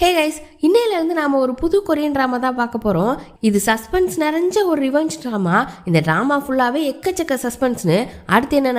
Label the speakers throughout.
Speaker 1: Hey guys, இன்னையிலேருந்து நாம் ஒரு புது கொரியன் ட்ராமா தான் பார்க்க போகிறோம். இது சஸ்பென்ஸ் நிறைஞ்ச ஒரு ரிவெஞ்ச் ட்ராமா. இந்த ட்ராமா ஃபுல்லாகவே எக்கச்சக்க சஸ்பென்ஸ்னு, அடுத்து என்ன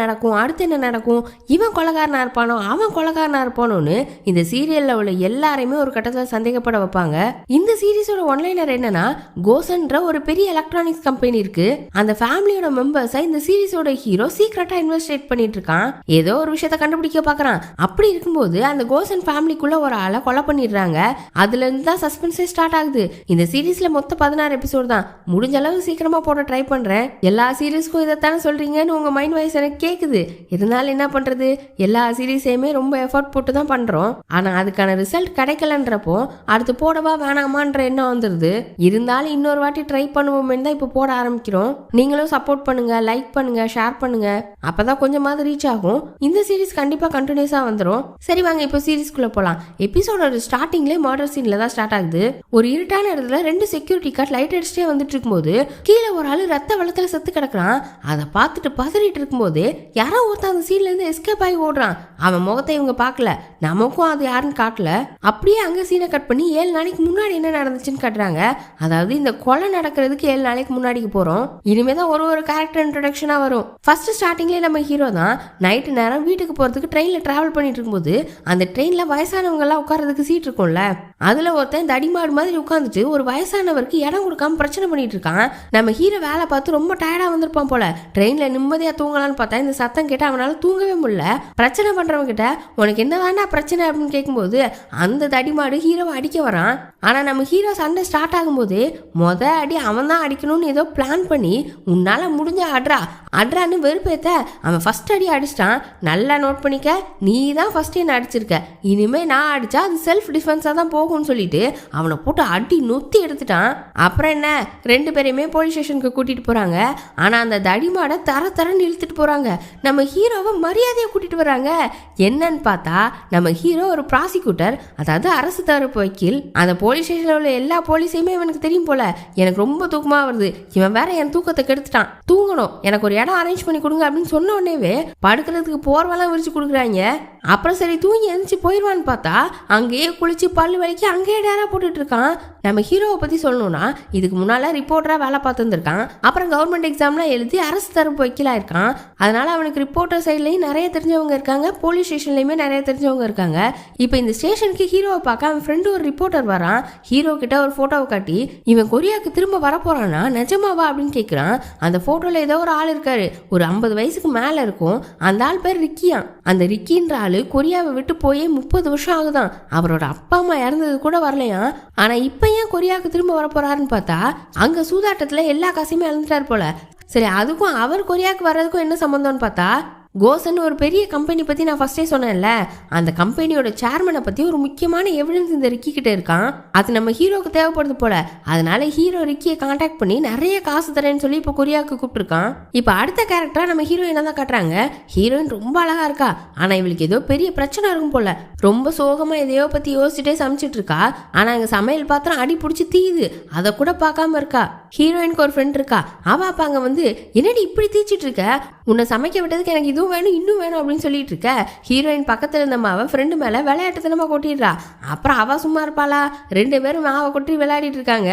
Speaker 1: நடக்கும், இவன் கொலைகாரனாக இருப்பானோ அவன் கொலைகாரனாக இருப்பானோன்னு இந்த சீரியலில் உள்ள எல்லாரையுமே ஒரு கட்டத்தில் சந்தேகப்பட வைப்பாங்க. இந்த சீரீஸோட ஒன்லைனர் என்னன்னா, கோசன்ற ஒரு பெரிய எலக்ட்ரானிக்ஸ் கம்பெனி இருக்கு. அந்த ஃபேமிலியோட மெம்பர்ஸை இந்த சீரீஸோட ஹீரோ சீக்ரெட்டாக இன்வெஸ்டிகேட் பண்ணிட்டு இருக்கான். ஏதோ ஒரு விஷயத்த கண்டுபிடிக்க பார்க்குறான். அப்படி இருக்கும்போது அந்த கோசன் ஃபேமிலிக்குள்ள ஒரு ஆளை கொலை பண்ணிடுறாங்க. அதுல இருந்து தான் சஸ்பென்ஸே ஸ்டார்ட் ஆகுது. இந்த சீரீஸ்ல மொத்தம் 16 எபிசோட் தான். முடிஞ்ச அளவு சீக்கிரமா போட ட்ரை பண்றேன். எல்லா சீரீஸ்க்கும் இதைத்தானே சொல்றீங்கன்னு உங்க மைண்ட் வாய்ஸ் எனக்கு கேக்குது. இருந்தாலும் என்ன பண்றது, எல்லா சீரீஸையுமே ரொம்ப எஃபர்ட் போட்டு தான் பண்றோம். ஆனா அதுக்கான ரிசல்ட் கிடைக்கலன்றப்போ அடுத்து போடவா வேணாமான்ற எண்ணம் வந்துருது. இருந்தாலும் இன்னொரு வாட்டி ட்ரை பண்ணுவோமே தான் இப்போ போட ஆரம்பிக்கிறோம். நீங்களும் சப்போர்ட் பண்ணுங்க, லைக் பண்ணுங்க, ஷேர் பண்ணுங்க. அப்பதான் கொஞ்சமாவது ரீச் ஆகும். இந்த சீரீஸ் கண்டிப்பா கண்டினியூஸா வந்துடும். சரி வாங்க இப்போ சீரீஸ்குள்ள போலாம். எபிசோட ஸ்டார்டிங்ல மர்டர் சீன்ல தான் ஸ்டார்ட் ஆகுது. ஒரு இருட்டான இடத்துல 2 செக்யூரிட்டி கார்டு லைட் அடிச்சுட்டே வந்துட்டு இருக்கும்போது கீழே ஒரு ஆளு ரத்த வெள்ளத்துல செத்து கிடக்குறான். அதை பார்த்துட்டு பதறிட்டு இருக்கும்போது யாரோ ஒருத்தன் அந்த சீன்ல இருந்து எஸ்கேப் ஆகி ஓடுறான். அவன் முகத்தை இவங்க பார்க்கல, நமக்கும் அது யாருன்னு காட்டல. அப்படியே அங்க சீனை கட் பண்ணி 7 நாளைக்கு முன்னாடி என்ன நடந்துச்சுன்னு காட்டுறாங்க. அதாவது இந்த கொலை நடக்கிறதுக்கு 7 நாளைக்கு முன்னாடிக்கு போறோம். இனிமேதான் ஒரு கேரக்டர் இன்ட்ரோடக்ஷனா வரும். ஃபர்ஸ்ட் ஸ்டார்டிங்லேயே நம்ம ஹீரோ தான் நைட்டு நேரம் வீட்டுக்கு போறதுக்கு ட்ரெயின்ல டிராவல் பண்ணிட்டு இருக்கும்போது அந்த ட்ரெயின்ல வயசானவங்க எல்லாம் உட்கார்றதுக்கு சீட் இருக்கும்ல, அதுல ஒருத்தன் தடிமாடு மாதிரி உட்காந்துட்டு ஒரு வயசானவருக்கு இடம் கொடுக்காம பிரச்சனை பண்ணிட்டு இருக்கான். நம்ம ஹீரோ வேலை பார்த்து ரொம்ப டயர்டா வந்திருப்பான் போல. ட்ரெயின்ல நிம்மதியா தூங்கலான்னு பார்த்தா இந்த சத்தம் கேட்டு அவனால தூங்கவே முடியல. பிரச்சனை பண்றவங்க கிட்ட உனக்கு என்ன வேண்டா பிரச்சனை அப்படின்னு கேட்கும்போது அந்த தடிமாடு ஹீரோவை அடிக்க வரான். ஆனா நம்ம ஹீரோ சண்டை ஸ்டார்ட் ஆகும்போது அடி அவன் தான் அடிக்கணும்னு ஏதோ பிளான் பண்ணி உன்னால முடிஞ்ச அட்ரான்னு வெறுப்பேத்த அவன் ஃபர்ஸ்ட் அடி அடிச்சிட்டான். நல்லா நோட் பண்ணிக்க, நீ தான் ஃபர்ஸ்ட் என்ன அடிச்சிருக்க, இனிமே நான் அடிச்சா அது செல்ஃப் டிஃபென்ஸா தான் போகும்னு சொல்லிட்டு அவனை போட்டு அடி நொத்தி எடுத்துட்டான். அப்புறம் என்ன, 2 பேரையுமே போலீஸ் ஸ்டேஷனுக்கு கூட்டிட்டு போறாங்க. ஆனா அந்த தடிமாட தரன்னு இழுத்துட்டு போறாங்க. நம்ம ஹீரோவை மரியாதையை கூட்டிட்டு வராங்க. என்னன்னு பார்த்தா நம்ம ஹீரோ ஒரு ப்ராசிக்யூட்டர், அதாவது அரசு தரப்பு வக்கீல். அந்த போலீஸ் ஸ்டேஷன்ல உள்ள எல்லா போலீஸையுமே இவனுக்கு தெரியும் போல. எனக்கு ரொம்ப தூக்கமா வருது, இவன் வேற என் தூக்கத்தை கெடுத்துட்டான், தூங்கணும், எனக்கு ஒரு இடம் அரேஞ்ச் பண்ணி கொடுங்க அப்படின்னு சொன்ன உடனே படுக்கிறதுக்கு போர்வெல்லாம் விரிச்சு கொடுக்குறாங்க. அப்புறம் சரி தூங்கி எழுந்துச்சு போயிடுவான்னு பார்த்தா அங்கேயே குளிச்சு பல்லு வலிக்கு அங்கேயே டேரா போட்டுட்டு இருக்கான். நம்ம ஹீரோவை பத்தி சொல்லணும்னா இதுக்கு முன்னால ரிப்போர்ட்டரா வேலை பார்த்துருக்கான். அப்புறம் கவர்மெண்ட் எக்ஸாம்லாம் எழுதி அரசு தரப்பு வக்கீலா இருக்கான். அதனால அவனுக்கு ரிப்போர்ட்டர் சைட்லயும் நிறைய தெரிஞ்சவங்க இருக்காங்க, போலீஸ் ஸ்டேஷன்லயுமே நிறைய தெரிஞ்சவங்க இருக்காங்க. இப்போ இந்த ஸ்டேஷனுக்கு ஹீரோவை பார்க்க அவன் ஃப்ரெண்டு ஒரு ரிப்போர்ட்டர் வரான். ஹீரோ கிட்ட ஒரு போட்டோவை காட்டி இவன் கொரியாவுக்கு திரும்ப வரப்போறானா நிஜமாவா அப்படின்னு கேட்கிறான். அந்த போட்டோல ஏதோ ஒரு ஆள் இருக்காரு, ஒரு 50 வயசுக்கு மேல இருக்கும். அந்த ஆள் பேர் ரிக்கியான். அந்த ரிக்கின்ற ஆளு கொரியாவை விட்டு போயே 30 வருஷம் ஆகுதான். அவரோட அப்பா அம்மா இறந்தது கூட வரலையா. ஆனா இப்ப ஏன் கொரியாவுக்கு திரும்ப வர போறாருன்னு பார்த்தா அங்க சூதாட்டத்துல எல்லா காசையுமே இழந்துட்டார் போல. சரி, அதுக்கும் அவர் கொரியாவுக்கு வர்றதுக்கும் என்ன சம்பந்தம்னு பார்த்தா கோசன் ஒரு பெரிய கம்பெனி பத்தி நான் ஃபர்ஸ்டே சொன்னேன்ல, அந்த கம்பெனியோட சேர்மனை பத்தி ஒரு முக்கியமான எவிடன்ஸ் இந்த ரிக்கி கிட்ட இருக்கான். அது நம்ம ஹீரோக்கு தேவைப்படுது போல. அதனால ஹீரோ ரிக்கியை கான்டாக்ட் பண்ணி நிறைய காசு தரேன்னு சொல்லி இப்போ கொரியாவுக்கு கூப்பிட்டுருக்கான். இப்போ அடுத்த கேரக்டரா நம்ம ஹீரோயினை தான் காட்டுறாங்க. ஹீரோயின் ரொம்ப அழகா இருக்கா. ஆனா இவளுக்கு ஏதோ பெரிய பிரச்சனை இருக்கும் போல. ரொம்ப சோகமா எதையோ பத்தி யோசிச்சுட்டே சமைச்சிட்டு இருக்கா. ஆனா அங்க சமையல் பாத்திரம் அடி பிடிச்சி தீயுது, அதை கூட பார்க்காம இருக்கா. ஹீரோயினுக்கு ஒரு ஃப்ரெண்ட் இருக்கா. அவ அப்ப அங்க வந்து என்னடி இப்படி தீச்சிட்டு இருக்க, உன்னை சமைக்க விட்டதுக்கு எனக்கு இதுவும் வேணும் இன்னும் வேணும் அப்படின்னு சொல்லிட்டு இருக்க. ஹீரோயின் பக்கத்துல இருந்த மாவை ஃப்ரெண்டு மேல விளையாட்டுத்தனமா கொட்டிடுறா. அப்புறம் அவ சும்மா இருப்பாளா, 2 பேரும் மாவை கொட்டி விளையாடிட்டு இருக்காங்க.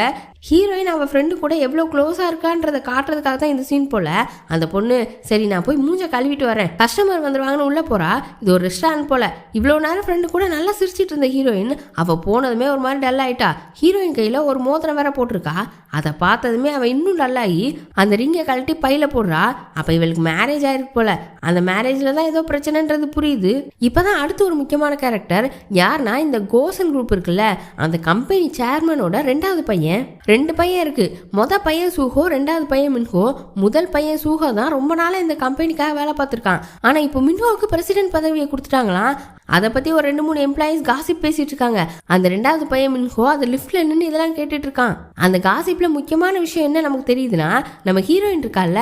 Speaker 1: ஹீரோயின் அவ ஃப்ரெண்டு கூட எவ்வளவு க்ளோஸா இருக்கான்றதை காட்டுறதுக்காக தான் இந்த சீன் போல. அந்த பொண்ணு சரி நான் போய் மூஞ்ச கழுவிட்டு வரேன், கஸ்டமர் வந்துருவாங்கன்னு உள்ள போறா. இது ஒரு ரெஸ்டாரண்ட் போல. இவ்வளவு நேரம் ஃப்ரெண்டு கூட நல்லா சிரிச்சிட்டு இருந்த ஹீரோயின் அவ போனதுமே ஒரு மாதிரி டல் ஆயிட்டா. ஹீரோயின் கையில ஒரு மோதிரம் வேற போட்டிருக்கா. அதை பார்த்ததுமே அவ இன்னும் டல்லாகி அந்த ரிங்கை கழட்டி பையில போடுறா. அப்ப இவளுக்கு மேரேஜ் ஆயிருக்கு போல. அந்த மேரேஜ்ல தான் ஏதோ பிரச்சனைன்றது புரியுது. இப்பதான் அடுத்து ஒரு முக்கியமான கேரக்டர் யாருன்னா இந்த கோசன் குரூப் இருக்குல்ல, அந்த கம்பெனி சேர்மனோட 2வது பையன். 2 பையன் இருக்கு. பையன் சூஹோ, 2வது பையன் மின்ஹோ. முதல் பையன் சூஹோ தான் ரொம்ப நாளா இந்த கம்பெனிக்காக வேலை பார்த்திருக்கான். ஆனா இப்போ மின்ஹோவுக்கு பிரசிடென்ட் பதவியை கொடுத்துட்டாங்களாம். அதை பத்தி ஒரு 2-3 எம்ப்ளாயிஸ் காசிப் பேசிட்டு இருக்காங்க. அந்த 2வது பையன் மின்ஹோ அது லிஃப்ட்ல நின்று இதெல்லாம் கேட்டுட்டு இருக்கான். அந்த காசிப்ல முக்கியமான விஷயம் என்ன நமக்கு தெரியுதுன்னா, நம்ம ஹீரோயின் இருக்கால,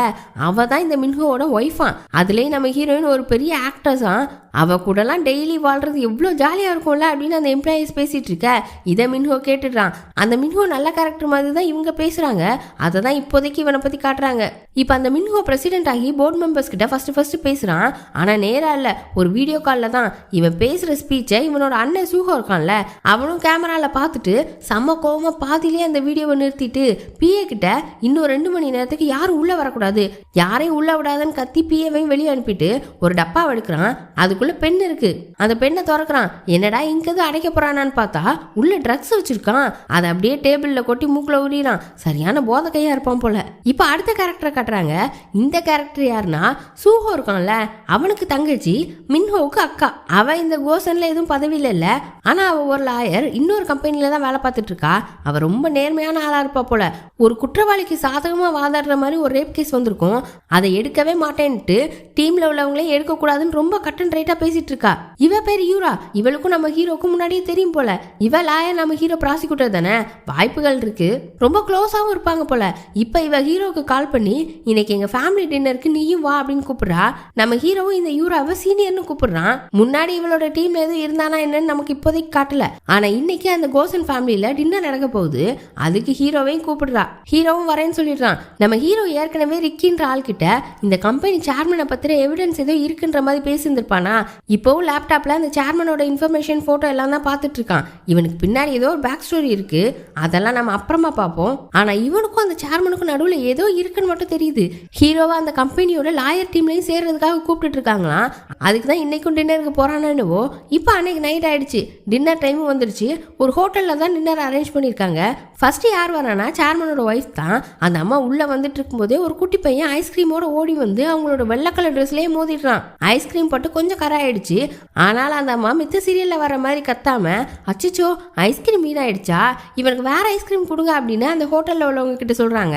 Speaker 1: அவ தான் இந்த மின்ஹோவோட ஒய்ஃபா. அதுலயும் நம்ம ஹீரோயின் ஒரு பெரிய ஆக்ட்ரஸா. அவ கூடலாம் டெய்லி வாழ்றது எவ்வளோ ஜாலியாக இருக்கும்ல அப்படின்னு அந்த எம்ப்ளாயிஸ் பேசிட்டு இருக்க. இதை மின்ஹோ கேட்டுடுறான். அந்த மின்ஹோ நல்ல கேரக்டர் மாதிரி தான் இவங்க பேசுறாங்க. அதை தான் இப்போதைக்கு இவனை பத்தி காட்டுறாங்க. இப்போ அந்த மின்ஹோ பிரசிடென்ட் ஆகி போர்டு மெம்பர்ஸ் கிட்ட ஃபர்ஸ்ட் பேசுறான். ஆனா நேரா இல்ல, ஒரு வீடியோ காலில் தான். இவன் பேசுற ஸ்பீச்சை இவனோட அண்ணன் சூஹோ இருக்கான்ல, அவனும் கேமரால பார்த்துட்டு செம்ம கோவமா பாதியிலே அந்த வீடியோவை நிறுத்திட்டு பிஏ கிட்ட இன்னும் 2 மணி நேரத்துக்கு யாரும் உள்ள வரக்கூடாது, யாரையும் உள்ள விடாதன்னு கத்தி பிஏவையும் வெளியே அனுப்பிட்டு ஒரு டப்பா எடுக்கிறான். அதுக்குள்ள பெண் இருக்கு. அந்த பெண்ணை திறக்கிறான். என்னடா இங்கது அடைக்க போறானான்னு பார்த்தா உள்ள ட்ரக்ஸ் வச்சிருக்கான். அதை அப்படியே டேபிள்ல கொட்டி மூக்குல ஊறிறான். சரியான போத கையா இருப்பான் போல. இப்ப அடுத்த கேரக்டரை காட்டுறாங்க. இந்த கேரக்டர் யாருன்னா, சூஹோ இருக்கான்ல, அவனுக்கு தங்கச்சி, மின்ஹோவுக்கு அக்கா. அவ இந்த கோசன்ல எதுவும் பதவியில இல்ல. ஆனா அவ ஒரு லாயர், இன்னொரு கம்பெனில தான் வேலை பார்த்துட்டு இருக்கா. அவ ரொம்ப நேர்மையான ஆளா இருப்பா போல. ஒரு குற்றவாளிக்கு சாதகமா வாதாடுற மாதிரி ஒரு ரேப் கேஸ் வந்திருக்கும். அதை எடுக்கவே மாட்டேன்ட்டு டீம்ல உள்ளவங்களே எடுக்க கூடாதுன்னு ரொம்ப கட் அண்ட் ரைட்டா பேசிட்டு இருக்கா. இவ பேர் யூரா. இவளுக்கும் நம்ம ஹீரோக்கும் முன்னாடியே தெரியும் போல. இவ லாயர், நம்ம ஹீரோ ப்ராசிக்யூட்டர் தானே, வாய்ப்புகள் இருக்கு. ரொம்ப க்ளோஸாவும் இருப்பாங்க போல. இப்ப இவ ஹீரோக்கு கால் பண்ணி இன்னைக்கு எங்க ஃபேமிலி டின்னருக்கு நீயும் வா அப்படின்னு கூப்பிடுறா. நம்ம ஹீரோவும் இந்த யூராவை சீனியர்னு கூப்பிடுறான். முன்னாடி இவளோட டீம்ல எதுவும் இருந்தானா என்னன்னு நமக்கு இப்போதைக்கு காட்டல. ஆனா இன்னைக்கு அந்த கோசன் ஃபேமிலியில டின்னர் நடக்க போகுது. அதுக்கு ஹீரோவையும் கூப்பிடுறா. ஹீரோவும் வரேன்னு சொல்லிடுறான். நம்ம ஹீரோ ஏற்கனவே ரிக்கின்ற ஆள் கிட்ட இந்த கம்பெனி சேர்மனை பத்திர எவிடன்ஸ் ஏதோ இருக்குன்ற மாதிரி பேசியிருந்திருப்பானா. இப்போவும் லேப்டாப்ல அந்த சேர்மனோட இன்ஃபர்மேஷன் போட்டோ எல்லாம் தான் பார்த்துட்டு இருக்கான். இவனுக்கு பின்னாடி ஏதோ ஒரு பேக் ஸ்டோரி இருக்கு. அதெல்லாம் நம்ம அப்புறமா பார்ப்போம். ஆனா இவனுக்கும் அந்த சேர்மனுக்கும் நடுவில் ஏதோ இருக்குன்னு மட்டும் தெரியுது. ஹீரோவா அந்த கம்பெனியோட லாயர் டீம்லயும் சேர்றதுக்காக கூப்பிட்டு இருக்காங்களாம். அதுக்கு தான் இன்னைக்கும் டின்னருக்கு போறானோ. இப்போ அன்னைக்கு நைட் ஆயிடுச்சு. டின்னர் டைமும் வந்துருச்சு. ஒரு ஹோட்டல்ல தான் டின்னர் அரேஞ்ச் பண்ணியிருக்காங்க. ஃபர்ஸ்ட் யார் வரானா, சேர்மனோட ஒய்ஃப் தான். அந்த அம்மா உள்ள வந்துட்டு இருக்கும்போதே ஒரு குட்டி பையன் ஐஸ்கிரீமோட ஓடி வந்து அவங்களோட வெள்ளை கலர் ட்ரெஸ்லயே மோதிடுறான். ஐஸ்கிரீம் பட்டு கொஞ்சம் கராயிடுச்சு. ஆனாலும் அந்த அம்மா மித்த சீரியல்ல வர மாதிரி கத்தாம, அச்சிச்சோ ஐஸ்கிரீம் வீணாயிடுச்சா, இவனுக்கு வேற ஐஸ்கிரீம் கொடுங்க அப்படின்னு அந்த ஹோட்டல்ல உள்ளவங்க கிட்ட சொல்றாங்க.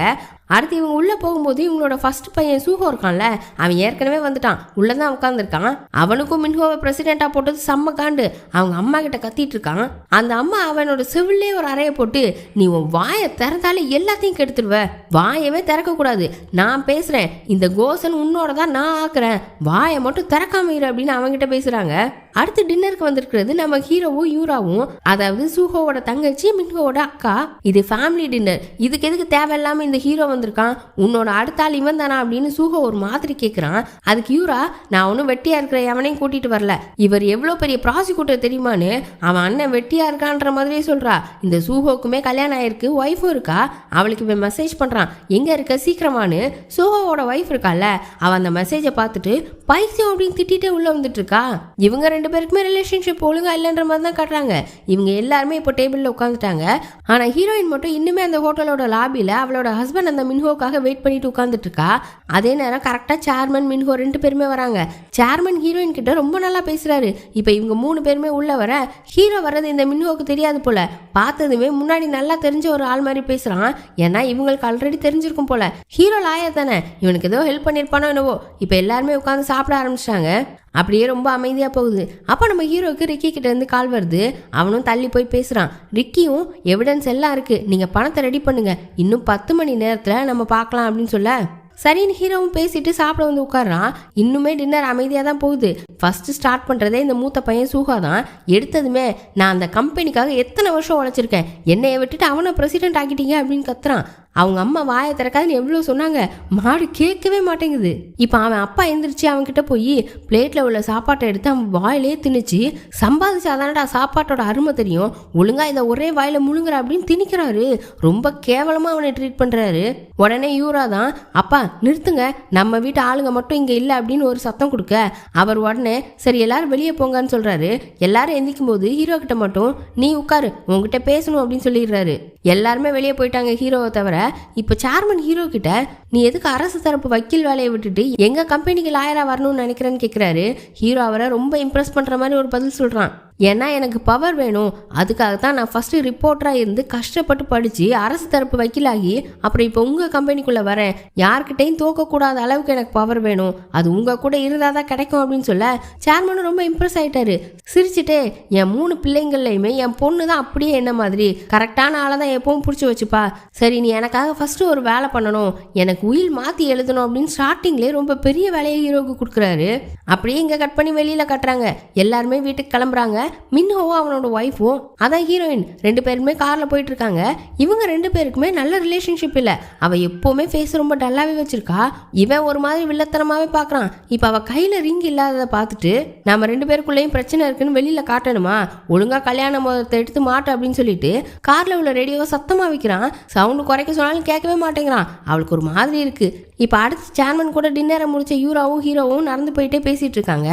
Speaker 1: அடுத்து இவங்க உள்ள போகும்போது இவங்களோட ஃபர்ஸ்ட் பையன் சூஹோ இருக்கான்ல, அவன் ஏற்கனவே வந்துட்டான். உள்ளதான் உட்காந்துருக்கான். அவனுக்கும் மின்ஹோவை பிரசிடென்டா போட்டது செம்ம காண்டு. அவங்க அம்மா கிட்ட கத்திட்டு இருக்கான். அந்த அம்மா அவனோட செவிலே ஒரு அறைய போட்டு, நீ உன் வாயை திறந்தாலே எல்லாத்தையும் கெடுத்துருவ, வாயவே திறக்க கூடாது, நான் பேசுறேன், இந்த கோசன் உன்னோட தான் நான் ஆக்குறேன், வாயை மட்டும் திறக்காம இரு அப்படின்னு அவங்கிட்ட பேசுறாங்க. அடுத்து டின்னருக்கு வந்திருக்கிறது நம்ம ஹீரோவும் யூராவும், அதாவது சூஹோவோட தங்கச்சி, மின்ஹோவோட அக்கா. இது ஃபேமிலி டின்னர். இதுக்கு எதுக்கு தேவையில்லாம இந்த ஹீரோ வந்திருக்கான், உன்னோட அடுத்த ஆள் இவன் தானா அப்படின்னு சூஹோ ஒரு மாதிரி கேட்கிறான். அதுக்கு யூரா, நான் ஒன்னும் வெட்டியா இருக்கிற எவனையும் கூட்டிட்டு வரல, இவர் எவ்வளவு பெரிய ப்ராசிக்யூட்டர் தெரியுமான்னு அவன் அண்ணன் வெட்டியா இருக்கான்ற மாதிரியே சொல்றா. இந்த சூஹோக்குமே கல்யாணம் ஆயிருக்கு, ஒய்ஃபும் இருக்கா. அவளுக்கு இவன் மெசேஜ் பண்றான், எங்க இருக்க சீக்கிரமானு. சூஹோவோட ஒய்ஃப் இருக்கால, அவன் அந்த மெசேஜை பார்த்துட்டு பைத்தியம் அப்படின்னு திட்டிட்டே உள்ள வந்துட்டு இருக்கா. இவங்க 2 பேருக்குமே ரிலேஷன்ஷிப் ஒழுங்கா இல்லைன்ற மாதிரி தான் காட்டுறாங்க. இவங்க எல்லாருமே இப்போ டேபிள்ல உட்காந்துட்டாங்க. ஆனா ஹீரோயின் மட்டும் இன்னுமே அந்த ஹோட்டலோட லாபியில அவளோட ஹஸ்பண்ட் அந்த மின்ஹோக்காக வெயிட் பண்ணிட்டு உட்காந்துட்டு இருக்கா. அதே நேரம் கரெக்டா சேர்மன், மின்ஹோ 2 பேருமே வராங்க. சேர்மன் ஹீரோயின் கிட்ட ரொம்ப நல்லா பேசுறாரு. இப்ப இவங்க 3 பேருமே உள்ள வர, ஹீரோ வர்றது இந்த மின்ஹோக்கு தெரியாது போல. பார்த்ததுமே முன்னாடி நல்லா தெரிஞ்ச ஒரு ஆள் மாதிரி பேசுறான். ஏன்னா இவங்களுக்கு ஆல்ரெடி தெரிஞ்சிருக்கும் போல. ஹீரோ லாயர் தானே, இவனுக்கு ஏதோ ஹெல்ப் பண்ணிருப்பானோ என்னவோ. இப்ப எல்லாருமே உட்காந்து சாப்பிட ஆரம்பிச்சிட்டாங்க. அப்படியே ரொம்ப அமைதியா போகுது. அப்ப நம்ம ஹீரோக்கு ரிக்கி கிட்ட இருந்து கால் வருது. அவனும் தள்ளி போய் பேசுறான். ரிக்கியும், எவிடன்ஸ் எல்லாம் இருக்கு, நீங்க பணத்தை ரெடி பண்ணுங்க, இன்னும் 10 மணி நேரத்துல நம்ம பார்க்கலாம் அப்படின்னு சொல்ல, சரின்னு ஹீரோவும் பேசிட்டு சாப்பிட வந்து உட்கார்றான். இன்னுமே டின்னர் அமைதியாக தான் போகுது. ஃபர்ஸ்ட் ஸ்டார்ட் பண்ணுறதே இந்த மூத்த பையன் சூஹா தான். எடுத்ததுமே, நான் அந்த கம்பெனிக்காக எத்தனை வருஷம் உழைச்சிருக்கேன், என்னைய விட்டுட்டு அவனை பிரசிடென்ட் ஆக்கிட்டீங்க அப்படின்னு கத்துறான். அவங்க அம்மா வாயை திறக்காதுன்னு எவ்வளோ சொன்னாங்க, மாடு கேட்கவே மாட்டேங்குது. இப்போ அவன் அப்பா எந்திரிச்சு அவன்கிட்ட போய் பிளேட்டில் உள்ள சாப்பாட்டை எடுத்து அவன் வாயிலே திணிச்சு, சம்பாதிச்சாதானடா சாப்பாட்டோட அருமை தெரியும், ஒழுங்கா இதை ஒரே வாயில முழுங்குற அப்படின்னு திணிக்கிறாரு. ரொம்ப கேவலமாக அவனை ட்ரீட் பண்ணுறாரு. உடனே யூரா தான், அப்பா நிறுத்துங்க, நம்ம வீட்டு ஆளுங்க மட்டும் இங்கே இல்லை அப்படின்னு ஒரு சத்தம் கொடுக்க, அவர் உடனே சரி எல்லாரும் வெளியே போங்கன்னு சொல்கிறாரு. எல்லாரும் எந்திக்கும் போது ஹீரோ கிட்ட மட்டும், நீ உட்காரு, உங்ககிட்ட பேசணும் அப்படின்னு சொல்லிடுறாரு. எல்லாருமே வெளியே போயிட்டாங்க ஹீரோவை தவிர. இப்ப சேர்மன் ஹீரோ கிட்ட, நீ எதுக்கு அரசு தரப்பு வக்கீல் வேலையை விட்டுட்டு எங்க கம்பெனிக்கு லாயரா வரணும்னு நினைக்கிறேன்னு கேட்கிறாரு. ஹீரோ அவரை ரொம்ப இம்ப்ரெஸ் பண்ற மாதிரி ஒரு பதில் சொல்றான். ஏன்னா எனக்கு பவர் வேணும். அதுக்காகத்தான் நான் ஃபர்ஸ்ட் ரிப்போர்ட்டரா இருந்து கஷ்டப்பட்டு படிச்சு அரசு தரப்பு வக்கீலாகி அப்புறம் இப்போ உங்க கம்பெனிக்குள்ள வரேன். யார்கிட்டையும் தோக்கக்கூடாத அளவுக்கு எனக்கு பவர் வேணும். அது உங்க கூட இருந்தாதான் கிடைக்கும் அப்படின்னு சொல்ல சேர்மனும் ரொம்ப இம்ப்ரெஸ் ஆயிட்டாரு. சிரிச்சுட்டே, என் 3 பிள்ளைங்கள்லையுமே என் பொண்ணு தான் அப்படியே என்ன மாதிரி கரெக்டான ஆளை தான் எப்பவும் பிடிச்சி வச்சுப்பா. சரி, நீ எனக்காக ஃபர்ஸ்ட் ஒரு வேலை பண்ணணும், எனக்கு உயில் மாத்தி எழுதணும் அப்படின்னு ஸ்டார்டிங்லேயே ரொம்ப பெரிய வேலையை ஹீரோக்கு கொடுக்குறாரு. அப்படியே இங்க கட் பண்ணி வெளியில கட்டுறாங்க. எல்லாருமே வீட்டுக்கு கிளம்புறாங்க. மின்ஹோவும் அவனோட ஒய்ஃபும், அதான் ஹீரோயின், 2 பேருமே கார்ல போயிட்டு இருக்காங்க. இவங்க 2 பேருக்குமே நல்ல ரிலேஷன்ஷிப் இல்ல. அவ எப்பவுமே ஃபேஸ் ரொம்ப டல்லாவே வச்சிருக்கா. இவன் ஒரு மாதிரி வில்லத்தனமாவே பாக்குறான். இப்ப அவ கையில ரிங் இல்லாததை பார்த்துட்டு, நம்ம 2 பேருக்குள்ளேயும் பிரச்சனை இருக்குன்னு வெளியில காட்டணுமா, ஒழுங்கா கல்யாண மோதிரத்தை எடுத்து மாட்ட அப்படின்னு சொல்லிட்டு கார்ல உள்ள ரேடியோவை சத்தமா வைக்கிறான். சவுண்டு குறைக்க சொன்னாலும் கேட்கவே மாட்டேங்கிறான். அவளுக்கு ஒரு மாதிரி இருக்கு. இப்ப அடுத்து சேர்மன் கூட டின்னரை முடிச்ச யூராவும் ஹீரோவும் நடந்து போயிட்டே பேசிட்டு இருக்காங்க.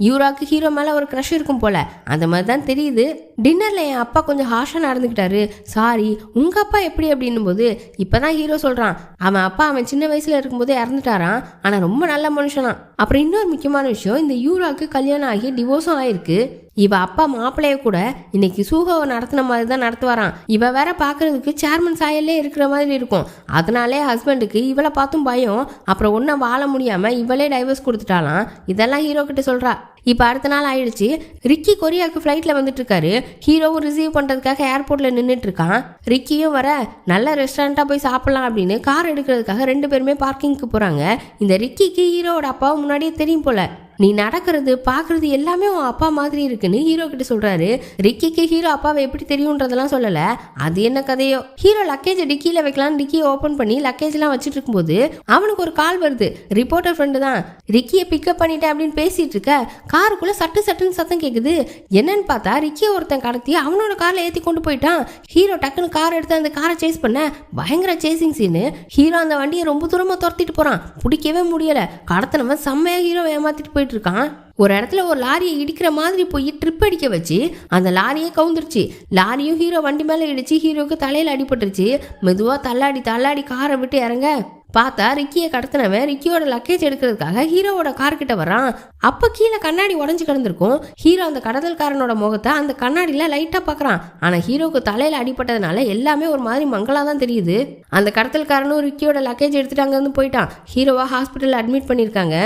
Speaker 1: யூராக்கு ஹீரோ மேல ஒரு க்ரஷ் இருக்கும் போல, அந்த மாதிரி தான் தெரியுது. டின்னர்ல என் அப்பா கொஞ்சம் ஹார்ஷா நடந்துக்கிட்டாரு, சாரி. உங்க அப்பா எப்படி அப்படின்னும் போது இப்பதான் ஹீரோ சொல்றான், அவன் அப்பா அவன் சின்ன வயசுல இருக்கும்போதே இறந்துட்டாரான், ஆனா ரொம்ப நல்ல மனுஷனா. அப்புறம் இன்னொரு முக்கியமான விஷயம், இந்த யூராக்கு கல்யாணம் ஆகி டிவோர்ஸும் ஆயிருக்கு. இவ அப்பா மாப்பிள்ளைய கூட இன்னைக்கு சூகாவை நடத்தின மாதிரி தான் நடத்துவாராம். இவ வேற பாக்குறதுக்கு சேர்மன் சாயல்லே இருக்கிற மாதிரி இருக்கும். அதனாலே ஹஸ்பண்டுக்கு இவளை பார்த்தும் பயம். அப்புறம் ஒன்னும் வாழ முடியாம இவளே டைவர்ஸ் கொடுத்துட்டாலாம். இதெல்லாம் ஹீரோ கிட்ட சொல்றா. இப்போ அடுத்த நாள் ஆயிடுச்சு. ரிக்கி கொரியாவுக்கு ஃப்ளைட்டில் வந்துட்டு இருக்காரு. ஹீரோவும் ரிசீவ் பண்ணுறதுக்காக ஏர்போர்ட்டில் நின்றுட்டு இருக்கான். ரிக்கியும் வர நல்ல ரெஸ்டாரண்ட்டாக போய் சாப்பிட்லாம் அப்படின்னு கார் எடுக்கிறதுக்காக 2 பேருமே பார்க்கிங்க்கு போகிறாங்க. இந்த ரிக்கிக்கு ஹீரோவோட அப்பாவும் முன்னாடியே தெரியும் போல. நீ நடக்கிறது பார்க்கறது எல்லாமே உன் அப்பா மாதிரி இருக்குன்னு ஹீரோ கிட்ட சொல்றாரு. ரிக்கிக்கு ஹீரோ அப்பாவை எப்படி தெரியுன்றதெல்லாம் சொல்லல. அது என்ன கதையோ. ஹீரோ லக்கேஜை டிக்கியில வைக்கலாம் டிக்கியை ஓப்பன் பண்ணி லக்கேஜ் எல்லாம் வச்சுட்டு இருக்கும்போது அவனுக்கு ஒரு கால் வருது. ரிப்போர்ட்டர் ஃப்ரெண்டு தான். ரிக்கியை பிக்கப் பண்ணிட்டேன் அப்படின்னு பேசிட்டு இருக்க காருக்குள்ள சட்டுன்னு சத்தம் கேக்குது. என்னன்னு பார்த்தா ரிக்கியை ஒருத்தன் கடத்தி அவனோட கார்ல ஏத்தி கொண்டு போயிட்டான். ஹீரோ டக்குன்னு கார் எடுத்து அந்த காரை சேஸ் பண்ண பயங்கர சேசிங் சீனு. ஹீரோ அந்த வண்டியை ரொம்ப தூரமா துரத்திட்டு போறான். பிடிக்கவே முடியல. கடத்தினவன் செம்மையா ஹீரோ ஏமாத்திட்டு போயிட்டு இருக்கான். ஒரு இடத்துல ஒரு லாரியை இடிக்கிற மாதிரி போய் ட்ரிப் அடிக்க வச்சு அந்த லாரியே கவுந்துருச்சு. லாரியும் ஹீரோ வண்டி மேல இடிச்சு ஹீரோக்கு தலையில அடிபட்டுருச்சு. மெதுவா தள்ளாடி காரை விட்டு இறங்க பார்த்தா ரிக்கியை கடத்தினவன் ரிக்கியோட லக்கேஜ் எடுக்கிறதுக்காக ஹீரோவோட கார் கிட்ட வரான். அப்ப கீழே கண்ணாடி உடஞ்சு கிடந்திருக்கும். ஹீரோ அந்த கடத்தல்காரனோட முகத்தை அந்த கண்ணாடியில லைட்டா பாக்குறான். ஆனா ஹீரோக்கு தலையில அடிபட்டதுனால எல்லாமே ஒரு மாதிரி மங்களா தான் தெரியுது. அந்த கடத்தல்காரனும் ரிக்கியோட லக்கேஜ் எடுத்துட்டு அங்க இருந்து போயிட்டான். ஹீரோவா ஹாஸ்பிட்டல் அட்மிட் பண்ணிருக்காங்க.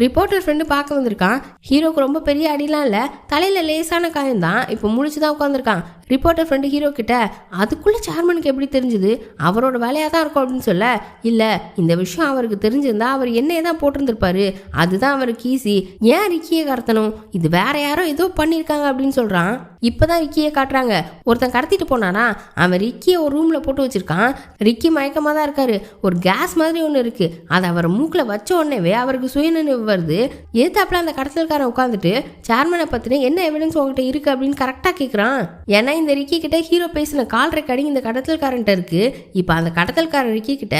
Speaker 1: ரிப்போர்ட்டர் ஃப்ரெண்டு பார்க்க வந்திருக்கான். ஹீரோக்கு ரொம்ப பெரிய அடிலாம் இல்ல, தலையில லேசான காயம் தான். இப்போ முடிச்சுதான் உட்காந்துருக்கான். ரிப்போர்ட்டர் ஃப்ரெண்டு ஹீரோ கிட்ட, அதுக்குள்ள சேர்மனுக்கு எப்படி தெரிஞ்சது, அவரோட வேலையா தான் இருக்கும் அப்படின்னு சொல்ல, இல்ல இந்த விஷயம் அவருக்கு தெரிஞ்சிருந்தா அவர் என்னையே தான் போட்டிருந்திருப்பாரு, அதுதான் அவருக்கு ஈஸி, ஏன் ரிக்கியை கடத்தணும், இது வேற யாரோ ஏதோ பண்ணியிருக்காங்க அப்படின்னு சொல்றான். இப்பதான் ரிக்கியை காட்டுறாங்க. ஒருத்தன் கடத்திட்டு போனானா, அவன் ரிக்கியை ஒரு ரூம்ல போட்டு வச்சிருக்கான். ரிக்கி மயக்கமா தான் இருக்காரு. ஒரு கேஸ் மாதிரி ஒன்று இருக்கு. அதை அவர் மூக்குல வச்ச உடனேவே அவருக்கு சுயநினைவு வருது. ஏத்தாப்புல அந்த கடத்தல்காரன் உட்காந்துட்டு சேர்மனை பத்தின என்ன எவிடன்ஸ் உங்ககிட்ட இருக்கு அப்படின்னு கரெக்டா கேட்கறான். ஏன்னா இந்த ரிக்கி கிட்ட ஹீரோ பேசின கால் ரெக்கார்டிங் இந்த கடத்தல்காரன்ட்ட இருக்கு. இப்ப அந்த கடத்தல்காரன் ரிக்கி கிட்ட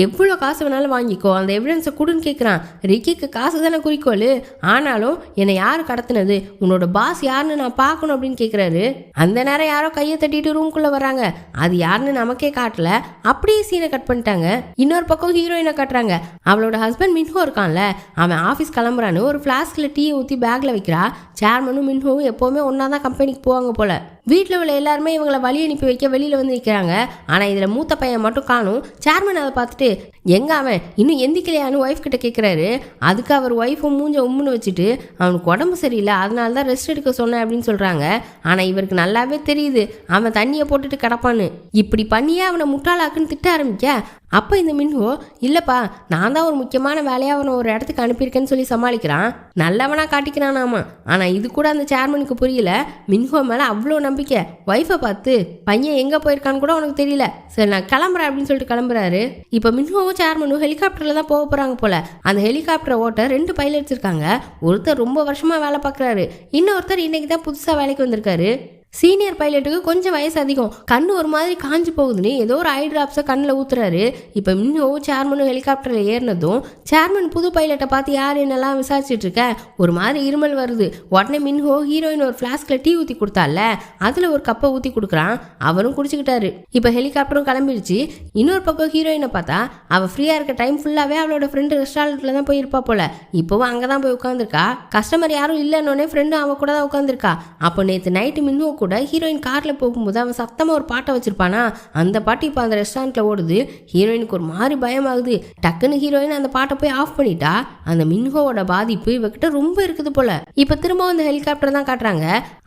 Speaker 1: எவ்வளவு காசு வேணாலும் வாங்கிக்கோ, அந்த எவிடன்ஸை கொடுன்னு கேட்கறான். ரிக்கிக்கு காசு தானே குறிக்கோள், ஆனாலும் என்னை யாரு கடத்தினது, உன்னோட பாஸ் யாருன்னு நான் பார்க்கணும் அப்படின்னு கேட்கிறாரு. அந்த நேரம் யாரோ கையை தட்டிட்டு ரூம்குள்ள வராங்க. அது யாருன்னு நமக்கே காட்டல. அப்படியே சீனை கட் பண்ணிட்டாங்க. இன்னொரு பக்கம் ஹீரோயினை காட்டுறாங்க. அவளோட ஹஸ்பண்ட் மின்ஹோ இருக்கான்ல, அவன் ஆஃபீஸ் கிளம்புறான்னு ஒரு ஃபிளாஸ்க்ல டீயை ஊற்றி பேக்ல வைக்கிறா. சேர்மனும் மின்ஹோவும் எப்போவுமே ஒன்னா தான் கம்பெனிக்கு போவாங்க போல. வீட்டில் உள்ள எல்லாருமே இவங்களை வழி அனுப்பி வைக்க வெளியில் வந்து நிற்கிறாங்க. ஆனால் இதில் மூத்த பையன் மட்டும் காணும். சேர்மன் அதை பார்த்துட்டு எங்க அவன் இன்னும் எந்திக்கலையான்னு ஒய்ஃப் கிட்ட கேட்குறாரு. அதுக்கு அவர் ஒய்ஃபும் மூஞ்ச உம்முன்னு வச்சுட்டு அவனுக்கு உடம்பு சரியில்லை, அதனால தான் ரெஸ்ட் எடுக்க சொன்னேன் அப்படின்னு சொல்கிறாங்க. ஆனால் இவருக்கு நல்லாவே தெரியுது அவன் தண்ணியை போட்டுட்டு கிடப்பான்னு. இப்படி பண்ணியே அவனை முட்டாளாக்குன்னு திட்ட ஆரம்பிக்க, அப்போ இந்த மின்ஹோ இல்லைப்பா நான் தான் ஒரு முக்கியமான வேலையாக அவனை ஒரு இடத்துக்கு அனுப்பியிருக்கேன்னு சொல்லி சமாளிக்கிறான். நல்லவனா காட்டிக்கிறானாமா. ஆனால் இது கூட அந்த சேர்மனுக்கு புரியல. மின்ஹோ மேலே அவ்வளோ நம்பிக்கை. ஒய்ஃபை பார்த்து பையன் எங்கே போயிருக்கான்னு கூட உனக்கு தெரியல, சரி நான் கிளம்புறேன் அப்படின்னு சொல்லிட்டு கிளம்புறாரு. இப்போ மின்ஹோவும் சேர்மனும் ஹெலிகாப்டரில் தான் போக போகிறாங்க போல. அந்த ஹெலிகாப்டரை ஓட்ட 2 பைலட்ஸ் இருக்காங்க. ஒருத்தர் ரொம்ப வருஷமாக வேலை பார்க்குறாரு, இன்னொருத்தர் இன்னைக்கு தான் புதுசாக வேலைக்கு வந்திருக்காரு. சீனியர் பைலட்டுக்கு கொஞ்சம் வயசு அதிகம், கண்ணு ஒரு மாதிரி காஞ்சு போகுதுன்னு ஏதோ ஒரு ஐ டிராப்ஸை கண்ணில் ஊத்துறாரு. இப்போ மின்ஹோ சேர்மனும் ஹெலிகாப்டரில் ஏறினதும் சேர்மன் புது பைலட்டை பார்த்து யார் என்னெல்லாம் விசாரிச்சுட்டு இருக்க, ஒரு மாதிரி இருமல் வருது. உடனே மின்ஹோ ஹீரோயின் ஒரு ஃப்ளாஸ்கில் டீ ஊற்றி கொடுத்தால, அதில் ஒரு கப்பை ஊற்றி கொடுக்குறான். அவரும் குடிச்சுக்கிட்டாரு. இப்போ ஹெலிகாப்டரும் கிளம்பிடுச்சு. இன்னொரு பக்கம் ஹீரோயினை பார்த்தா அவள் ஃப்ரீயாக இருக்க டைம் ஃபுல்லாகவே அவளோட ஃப்ரெண்டு ரெஸ்டாரண்ட்டில் தான் போய் இருப்பா போல. இப்போவும் அங்கே தான் போய் உட்காந்துருக்கா. கஸ்டமர் யாரும் இல்லைன்னொன்னே ஃப்ரெண்டும் அவன் கூட தான் உட்காந்துருக்கா. அப்போ நேற்று நைட்டு மின்ஹோ கூட ஹீரோயின் காரில் போகும்போது அவன் சத்தமாக ஒரு பாட்டை வச்சிருப்பானா, அந்த பாட்டு இப்போ அந்த ரெஸ்டாரண்ட்டில் ஓடுது. ஹீரோயினுக்கு ஒரு மாதிரி பயமாகுது. டக்குன்னு ஹீரோயின் அந்த பாட்டை போய் ஆஃப் பண்ணிட்டா. அந்த மின்ஹோவோட பாதிப்பு இவகிட்ட ரொம்ப இருக்குது போல. இப்போ திரும்ப அந்த ஹெலிகாப்டர் தான் காட்டுறாங்க.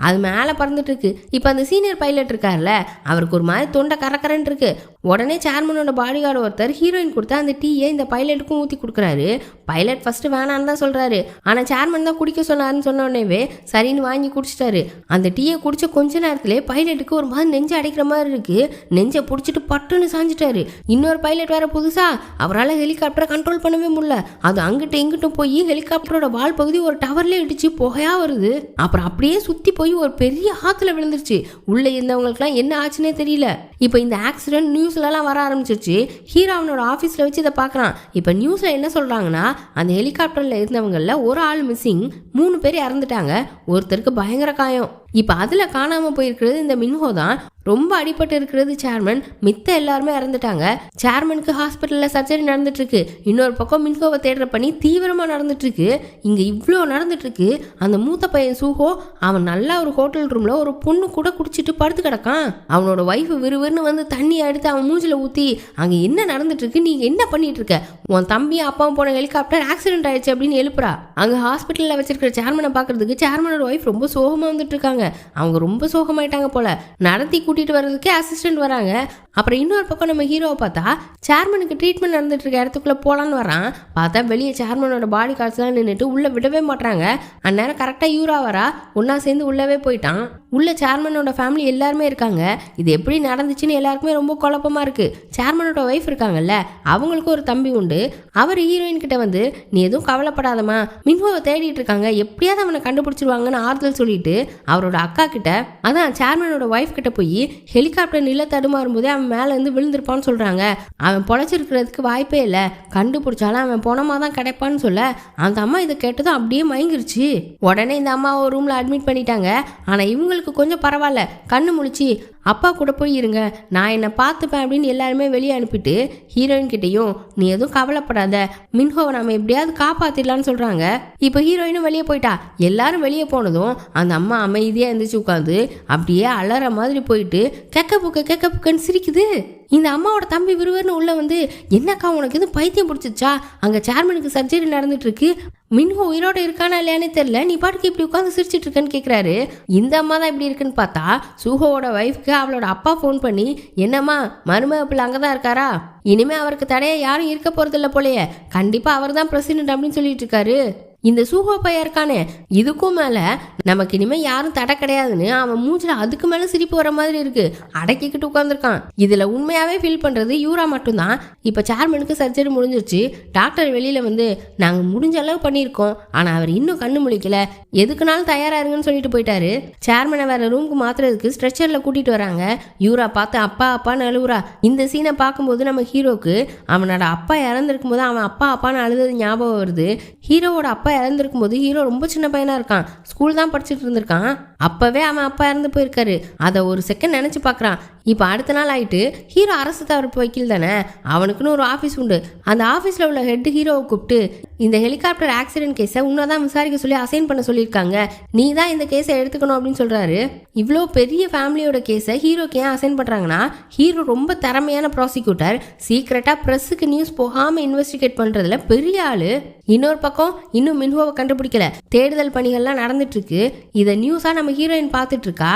Speaker 1: அது மேலே பறந்துட்டு இருக்கு. இப்போ அந்த சீனியர் பைலட் இருக்கார்ல, அவருக்கு ஒரு மாதிரி தொண்டை கரக்கரன்னு இருக்கு. உடனே சேர்மனோட பாடிகார்டு ஒருத்தர் ஹீரோயின் கொடுத்தா அந்த டீயை இந்த பைலட்டுக்கும் ஊற்றி கொடுக்குறாரு. பைலட் ஃபர்ஸ்ட் வேணான்னு தான் சொல்றாரு. ஆனால் சேர்மன் தான் குடிக்க சொன்னாருன்னு சொன்ன உடனே சரின்னு வாங்கி குடிச்சிட்டாரு. அந்த டீயை குடிச்ச கொஞ்ச நேரத்திலே பைலட்டுக்கு ஒரு மாதிரி நெஞ்சு அடைக்கிற மாதிரி இருக்கு. நெஞ்சை பிடிச்சிட்டு பட்டுன்னு சாஞ்சிட்டாரு. இன்னொரு பைலட் வேற புதுசா, அவரால் ஹெலிகாப்டரை கண்ட்ரோல் பண்ணவே முடியல. அது அங்கிட்டும் இங்கிட்டும் போய் ஹெலிகாப்டரோட வால் பகுதி ஒரு டவர்ல இடிச்சு புகையா வருது. அப்புறம் அப்படியே சுத்தி போய் ஒரு பெரிய ஆத்துல விழுந்துருச்சு. உள்ள இருந்தவங்களுக்குலாம் என்ன ஆச்சுன்னே தெரியல. இப்போ இந்த ஆக்சிடென்ட் நியூஸ்லலாம் வர ஆரம்பிச்சிருச்சு. ஹீரோ அவனோட ஆஃபீஸில் வச்சு இதை பார்க்குறான். இப்போ நியூஸில் என்ன சொல்கிறாங்கன்னா, அந்த ஹெலிகாப்டரில் இருந்தவங்களில் ஒரு ஆள் மிஸ்ஸிங், 3 பேர் இறந்துட்டாங்க, ஒருத்தருக்கு பயங்கர காயம். இப்போ அதில் காணாமல் போயிருக்கிறது இந்த மின்ஹோ தான். ரொம்ப அடிபட்டு இருக்கிறது சேர்மன், மித்த எல்லாருமே இறந்துட்டாங்க. சேர்மனுக்கு ஹாஸ்பிட்டலில் சர்ஜரி நடந்துட்டு இருக்கு. இன்னொரு பக்கம் மின்ஹோவை தேடுற பணி தீவிரமாக நடந்துட்டு இருக்கு. இங்கே இவ்வளோ நடந்துட்டு இருக்கு. அந்த மூத்த பையன் சூஹோ, அவன் நல்லா ஒரு ஹோட்டல் ரூமில் ஒரு பொண்ணு கூட குடிச்சிட்டு படுத்து கிடக்கான். அவனோட ஒய்ஃப் விறுவிறுன்னு வந்து தண்ணி எடுத்து அவன் மூஞ்சில் ஊற்றி, அங்கே என்ன நடந்துட்டு இருக்கு, நீங்கள் என்ன பண்ணிட்டு இருக்க, உன் தம்பியும் அப்பாவும் போன ஹெலிகாப்டர் ஆக்சிடென்ட் ஆயிடுச்சு அப்படின்னு எழுப்புறா. அங்கே ஹாஸ்பிட்டலில் வச்சிருக்கிற சேர்மனை பார்க்கறதுக்கு சேர்மனோட ஒய்ஃப் ரொம்ப சோகமாக வந்துட்டு இருக்காங்க. அவங்க ரொம்ப சோகமாயிட்டாங்க போல. நடத்தி கூட்டிட்டு வர்றதுக்கே அசிஸ்டன்ட் வராங்க. அப்புறம் இன்னொரு பக்கம் நம்ம ஹீரோவை பார்த்தா சேர்மனுக்கு ட்ரீட்மெண்ட் நடந்துட்டு இருக்க இடத்துக்குள்ள போலான்னு வரான். பார்த்தா வெளியே சேர்மனோட பாடி கார்ட்ஸ்லாம் நின்றுட்டு உள்ள விடவே மாட்டாங்க. அந்நேரம் கரெக்டாக யூரா வரா. ஒன்னா சேர்ந்து உள்ளவே போயிட்டான். உள்ள சேர்மனோட ஃபேமிலி எல்லாருமே இருக்காங்க. இது எப்படி நடந்துச்சுன்னு எல்லாருக்குமே ரொம்ப குழப்பமா இருக்கு. சேர்மனோட ஒய்ஃப் இருக்காங்கல்ல, அவங்களுக்கு ஒரு தம்பி உண்டு. அவர் ஹீரோயின் கிட்ட வந்து, நீ எதுவும் கவலைப்படாதமா, மின்ஹோவை தேடிட்டு இருக்காங்க, எப்படியாவது அவனை கண்டுபிடிச்சிருவாங்கன்னு ஆறுதல் சொல்லிட்டு அவரோட அக்கா கிட்ட, அதான் சேர்மனோட ஒய்ஃப் கிட்ட போய் ஹெலிகாப்டர் நில தடுமாறும் போதே அவன் மேல இருந்து விழுந்திருப்பான்னு சொல்றாங்க. அவன் பொழைச்சிருக்கிறதுக்கு வாய்ப்பே இல்லை, கண்டுபிடிச்சாலும் அவன் பணமா தான் கிடைப்பான்னு சொல்ல, அந்த அம்மா இதை கேட்டதும் அப்படியே மயங்கிருச்சு. உடனே இந்த அம்மாவை ஒரு ரூம்ல அட்மிட் பண்ணிட்டாங்க. ஆனா இவங்களுக்கு கொஞ்சம் பரவாயில்ல, கண்ணு முழிச்சு அப்பா கூட போய் இருங்க, நான் என்னை பார்த்துப்பேன் அப்படின்னு எல்லாருமே வெளியே அனுப்பிட்டு ஹீரோயின் கிட்டையும், நீ எதுவும் கவலைப்படாத, மின்ஹோவை நம்ம எப்படியாவது காப்பாத்திடலான்னு சொல்றாங்க. இப்போ ஹீரோயினும் வெளியே போயிட்டா. எல்லாரும் வெளியே போனதும் அந்த அம்மா அமைதியா எந்திரிச்சு உட்காந்து அப்படியே அலற மாதிரி போயிட்டு கெக்க புக்கன்னு சிரிக்குது. இந்த அம்மாவோட தம்பி விறுவிறுன்னு உள்ள வந்து, என்னக்கா உனக்கு எதுவும் பைத்தியம் பிடிச்சிச்சா, அங்க சேர்மனுக்கு சர்ஜரி நடந்துட்டு இருக்கு, மின்ஹோ உயிரோட இருக்கானா இல்லையானே தெரியல, நீ பாட்டுக்கு இப்படி உட்காந்து சிரிச்சிட்டு இருக்கேன்னு கேட்குறாரு. இந்த அம்மா தான் இப்படி இருக்குன்னு பார்த்தா சூஹோவோட ஒய்ஃப்க்கு அவளோட அப்பா ஃபோன் பண்ணி, என்னம்மா மருமக பிள்ளை அங்கே தான் இருக்காரா, இனிமே அவருக்கு தடையா யாரும் இருக்க போறது இல்லை போலையே, கண்டிப்பா அவர் தான் பிரசிடென்ட் அப்படின்னு சொல்லிட்டு இருக்காரு. இந்த சூஹோ பையன் இருக்கானே, இதுக்கும் மேல நமக்கு இனிமே யாரும் தடை கிடையாதுன்னு அவன் மூஞ்சில அதுக்கு மேல சிரிப்பு வர மாதிரி இருக்கு. அடக்கிக்கிட்டு உட்காந்துருக்கான். இதுல உண்மையாவே ஃபீல் பண்றது யூரா மட்டும்தான். இப்ப சேர்மனுக்கு சர்ஜரி முடிஞ்சிருச்சு. டாக்டர் வெளியில வந்து, நாங்க முடிஞ்ச அளவு பண்ணியிருக்கோம், ஆனா அவர் இன்னும் கண்ணு முழிக்கல, எதுக்குனாலும் தயாரா இருங்கன்னு சொல்லிட்டு போயிட்டாரு. சேர்மனை வேற ரூமுக்கு மாத்துறதுக்கு ஸ்ட்ரெச்சர்ல கூட்டிட்டு வராங்க. யூரா பார்த்து அப்பா அப்பான்னு அழுவுறா. இந்த சீனை பார்க்கும்போது நம்ம ஹீரோக்கு அவனோட அப்பா இறந்துருக்கும் போது அவன் அப்பா அப்பான்னு அழுதது ஞாபகம் வருது. ஹீரோவோட அப்பா இறந்துருக்கும் போது ஹீரோ ரொம்ப சின்ன பையனா இருக்கான், ஸ்கூல் தான் படிச்சுட்டு இருந்திருக்கான். அப்பவே அவன் அப்பா இறந்து போயிருக்காரு. அதை ஒரு செகண்ட் நினைச்சு பார்க்கறான். இப்போ அடுத்த நாள் ஆயிட்டு ஹீரோ அரசு தரப்பு வக்கீல் தானே, அவனுக்குன்னு ஒரு ஆஃபீஸ் உண்டு. அந்த ஆஃபீஸில் உள்ள ஹெட் ஹீரோவை கூப்பிட்டு, இந்த ஹெலிகாப்டர் ஆக்சிடென்ட் கேஸை உன்னதான் விசாரிக்க சொல்லி அசைன் பண்ண சொல்லியிருக்காங்க, நீ தான் இந்த கேஸை எடுத்துக்கணும் அப்படின்னு சொல்றாரு. இவ்வளோ பெரிய ஃபேமிலியோட கேஸை ஹீரோக்கு ஏன் அசைன் பண்ணுறாங்கன்னா, ஹீரோ ரொம்ப திறமையான ப்ராசிக்யூட்டர், சீக்கிரட்டாக ப்ரெஸ்ஸுக்கு நியூஸ் போகாமல் இன்வெஸ்டிகேட் பண்ணுறதுல பெரிய ஆள். இன்னொரு பக்கம் இன்னும் மின்ஹோவை கண்டுபிடிக்கல, தேடுதல் பணிகள்லாம் நடந்துட்டு இருக்கு. இதை நியூஸாக நம்ம ஹீரோயின் பார்த்துட்டு இருக்கா.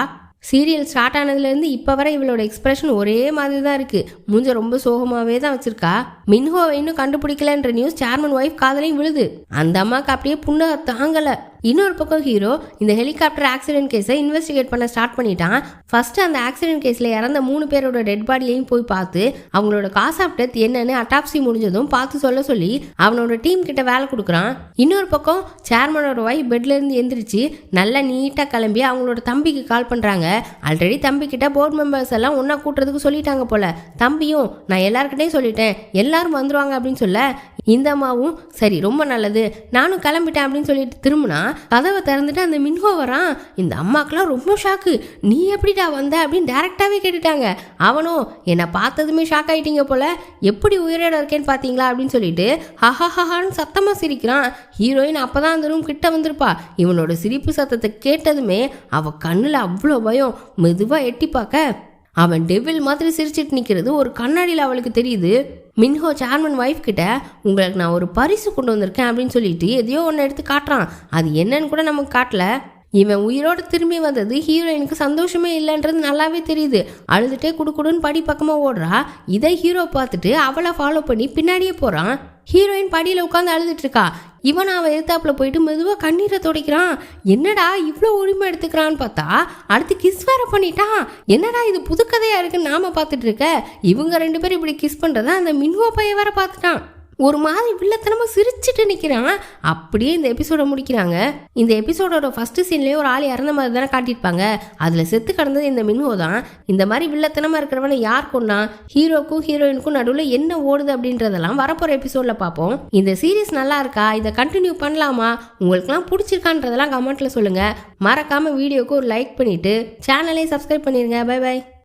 Speaker 1: சீரியல் ஸ்டார்ட் ஆனதுலேருந்து இப்போ வரை இவளோட எக்ஸ்பிரஷன் ஒரே மாதிரி தான் இருக்கு. மூஞ்ச ரொம்ப சோகமாகவே தான் வச்சிருக்கா. மின்ஹோவை இன்னும் கண்டுபிடிக்கலன்ற நியூஸ் சேர்மன் ஒய்ஃப் காதலையும் விழுது. அந்த அம்மாவுக்கு அப்படியே புண்ணை தாங்கலை. இன்னொரு பக்கம் ஹீரோ இந்த ஹெலிகாப்டர் ஆக்சிடென்ட் கேஸை இன்வெஸ்டிகேட் பண்ண ஸ்டார்ட் பண்ணிட்டான். ஃபர்ஸ்ட் அந்த ஆக்சிடென்ட் கேஸ்ல இறந்த 3 பேரோட டெட் பாடியையும் போய் பார்த்து அவங்களோட காஸ் ஆஃப் டெத் என்னன்னு அட்டாப்சி முடிஞ்சதும் பார்த்து சொல்ல சொல்லி அவனோட டீம் கிட்ட வேலை கொடுக்குறான். இன்னொரு பக்கம் சேர்மனோட வைஃப் பெட்ல இருந்து எந்திரிச்சு நல்லா நீட்டா கிளம்பி அவங்களோட தம்பிக்கு கால் பண்றாங்க. ஆல்ரெடி தம்பி கிட்ட போர்டு மெம்பர்ஸ் எல்லாம் ஒன்னா கூட்டுறதுக்கு சொல்லிட்டாங்க போல. தம்பியும் நான் எல்லாருக்கிட்டையும் சொல்லிட்டேன், எல்லாரும் வந்துருவாங்க அப்படின்னு சொல்ல இந்த அம்மாவும் சரி ரொம்ப நல்லது நானும் கிளம்பிட்டேன் அப்படின்னு சொல்லிட்டு திரும்பினா கதவை திறந்துட்டு அந்த மின்ஹோ வரான். இந்த அம்மாக்கெல்லாம் ரொம்ப ஷாக்கு. நீ எப்படிடா வந்த அப்படின்னு டைரக்டாவே கேட்டுட்டாங்க. அவனும் என்னை பார்த்ததுமே ஷாக் ஆயிட்டீங்க போல, எப்படி உயிரோட இருக்கேன்னு பார்த்தீங்களா அப்படின்னு சொல்லிட்டு ஹஹஹான்னு சத்தமா சிரிக்கிறான். ஹீரோயின் அப்பதான் அந்த ரூம் கிட்ட வந்திருப்பா. இவனோட சிரிப்பு சத்தத்தை கேட்டதுமே அவ கண்ணுல அவ்வளோ பயம். மெதுவா எட்டி பார்க்க அவன் டெவில் மாதிரி சிரிச்சிட்டு நிற்கிறது ஒரு கண்ணாடியில் அவளுக்கு தெரியுது. மின்ஹோ சேர்மன் ஒய்ஃப் கிட்ட உங்களுக்கு நான் ஒரு பரிசு கொண்டு வந்திருக்கேன் அப்படின்னு சொல்லிட்டு எதையோ ஒன்று எடுத்து காட்டுறான். அது என்னன்னு கூட நமக்கு காட்டல. இவன் உயிரோடு திரும்பி வந்தது ஹீரோயினுக்கு சந்தோஷமே இல்லைன்றது நல்லாவே தெரியுது. அழுதுட்டே குடுக்குடுன்னு படி பக்கமாக ஓடுறா. இதை ஹீரோ பார்த்துட்டு அவளை ஃபாலோ பண்ணி பின்னாடியே போகிறான். ஹீரோயின் படியில் உட்காந்து அழுதுட்டு இருக்கா. இவன் அவன் எதிர்த்தாப்புல போயிட்டு மெதுவாக கண்ணீரை துடைக்கிறான். என்னடா இவ்வளோ உரிமை எடுத்துக்கிறான்னு பார்த்தா அடுத்து கிஸ் வேற பண்ணிட்டான். என்னடா இது புதுக்கதையா இருக்குன்னு நாம பார்த்துட்டு இருக்க. இவங்க 2 பேரும் இப்படி கிஸ் பண்ணுறத அந்த மின்ஹோ பையன் வேற பார்த்துட்டான். ஒரு மாதிரி வில்லத்தனமா சிரிச்சுட்டு நிற்கிறான். அப்படியே இந்த எபிசோட முடிக்கிறாங்க. இந்த எபிசோடோட ஃபர்ஸ்ட் சீன்லேயே ஒரு ஆள் இறந்த மாதிரி தானே காட்டியிருப்பாங்க. அதில் செத்து கிடந்தது இந்த மின்ஹோ தான். இந்த மாதிரி வில்லத்தனமா இருக்கிறவனை யார் கொண்டா, ஹீரோக்கும் ஹீரோயினுக்கும் நடுவில் என்ன ஓடுது அப்படின்றதெல்லாம் வரப்போகிற எபிசோடில் பார்ப்போம். இந்த சீரீஸ் நல்லா இருக்கா, இதை கண்டினியூ பண்ணலாமா, உங்களுக்குலாம் பிடிச்சிருக்கான்றதெல்லாம் கமெண்ட்டில் சொல்லுங்கள். மறக்காமல் வீடியோக்கு ஒரு லைக் பண்ணிவிட்டு சேனலை சப்ஸ்கிரைப் பண்ணிடுங்க. Bye by.